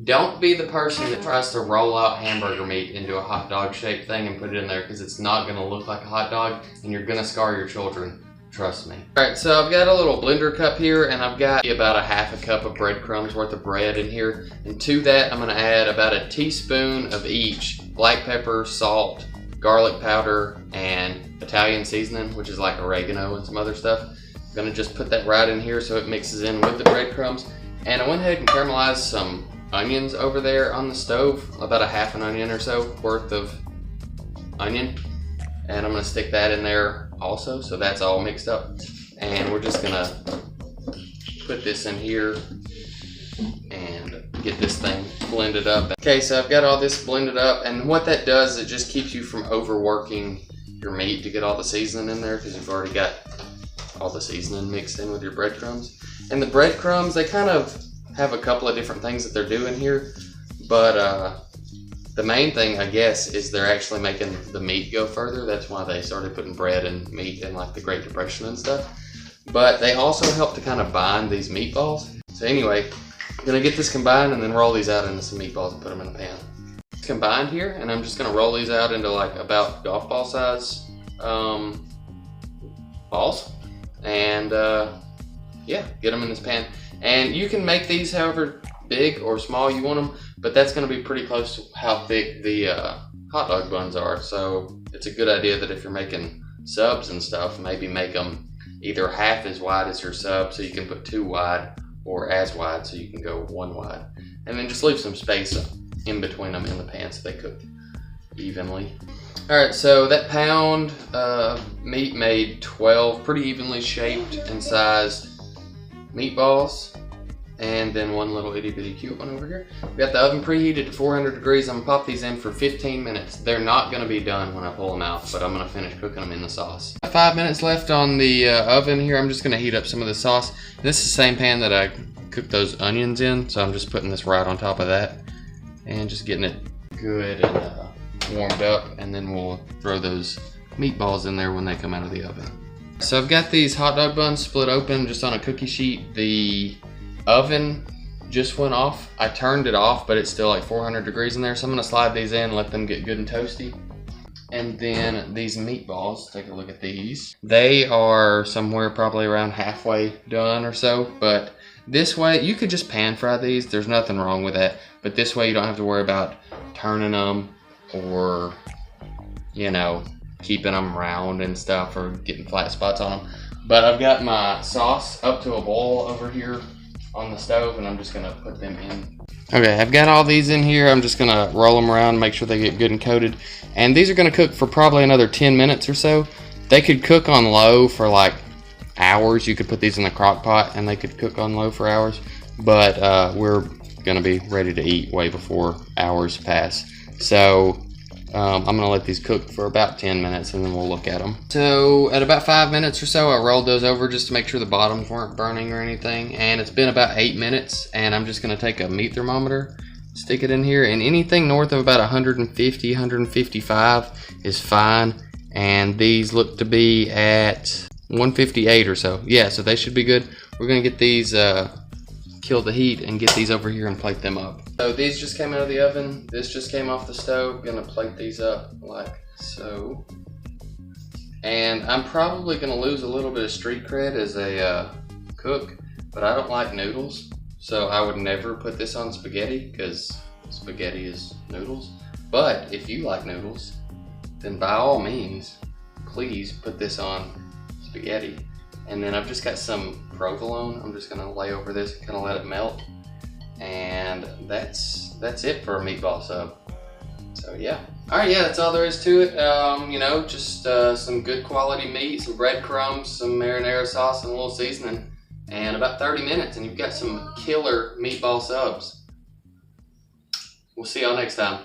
Don't be the person that tries to roll out hamburger meat into a hot dog shaped thing and put it in there, because it's not going to look like a hot dog and you're going to scar your children. Trust me. Alright, so I've got a little blender cup here, and I've got about a half a cup of breadcrumbs worth of bread in here. And to that, I'm going to add about a teaspoon of each black pepper, salt, garlic powder, and Italian seasoning, which is like oregano and some other stuff. I'm going to just put that right in here so it mixes in with the breadcrumbs. And I went ahead and caramelized some onions over there on the stove, about a half an onion or so worth of onion. And I'm going to stick that in there also, so that's all mixed up. And we're just going to put this in here and get this thing blended up. Okay, so I've got all this blended up, and what that does is it just keeps you from overworking your meat to get all the seasoning in there, because you've already got all the seasoning mixed in with your breadcrumbs. And the breadcrumbs, they kind of have a couple of different things that they're doing here, but the main thing, I guess, is they're actually making the meat go further. That's why they started putting bread and meat in like the Great Depression and stuff. But they also help to kind of bind these meatballs. So anyway, I'm gonna get this combined and then roll these out into some meatballs and put them in a pan. It's combined here, and I'm just gonna roll these out into like about golf ball size balls. And yeah, get them in this pan. And you can make these however big or small you want them, but that's going to be pretty close to how thick the hot dog buns are. So it's a good idea that if you're making subs and stuff, maybe make them either half as wide as your sub so you can put 2 wide, or as wide so you can go 1 wide. And then just leave some space in between them in the pan so they cook evenly. Alright, so that pound meat made 12 pretty evenly shaped and sized meatballs, and then one little itty bitty cute one over here. We got the oven preheated to 400 degrees. I'm gonna pop these in for 15 minutes. They're not gonna be done when I pull them out, but I'm gonna finish cooking them in the sauce. 5 minutes left on the oven here. I'm just gonna heat up some of the sauce. This is the same pan that I cooked those onions in, so I'm just putting this right on top of that and just getting it good and warmed up, and then we'll throw those meatballs in there when they come out of the oven. So I've got these hot dog buns split open just on a cookie sheet. The oven just went off. I turned it off, but it's still like 400 degrees in there, so I'm gonna slide these in, let them get good and toasty. And then these meatballs, take a look at these. They are somewhere probably around halfway done or so, but this way, you could just pan fry these, there's nothing wrong with that, but this way you don't have to worry about turning them or, you know, keeping them round and stuff or getting flat spots on them. But I've got my sauce up to a boil over here on the stove, and I'm just gonna put them in. Okay, I've got all these in here. I'm just gonna roll them around, make sure they get good and coated. And these are gonna cook for probably another 10 minutes or so. They could cook on low for like hours. You could put these in the crock pot and they could cook on low for hours. But we're gonna be ready to eat way before hours pass. So I'm gonna let these cook for about 10 minutes and then we'll look at them. So at about 5 minutes or so, I rolled those over just to make sure the bottoms weren't burning or anything. And it's been about 8 minutes, and I'm just gonna take a meat thermometer, stick it in here, and anything north of about 150, 155 is fine. And these look to be at 158 or so. Yeah, so they should be good. We're gonna get these, kill the heat and get these over here and plate them up. So these just came out of the oven. This just came off the stove. Gonna plate these up like so. And I'm probably gonna lose a little bit of street cred as a cook, but I don't like noodles. So I would never put this on spaghetti because spaghetti is noodles. But if you like noodles, then by all means, please put this on spaghetti. And then I've just got some provolone. I'm just gonna lay over this and kind of let it melt. And that's it for a meatball sub. So yeah. All right, yeah, that's all there is to it. You know, just some good quality meat, some breadcrumbs, some marinara sauce, and a little seasoning. And about 30 minutes, and you've got some killer meatball subs. We'll see y'all next time.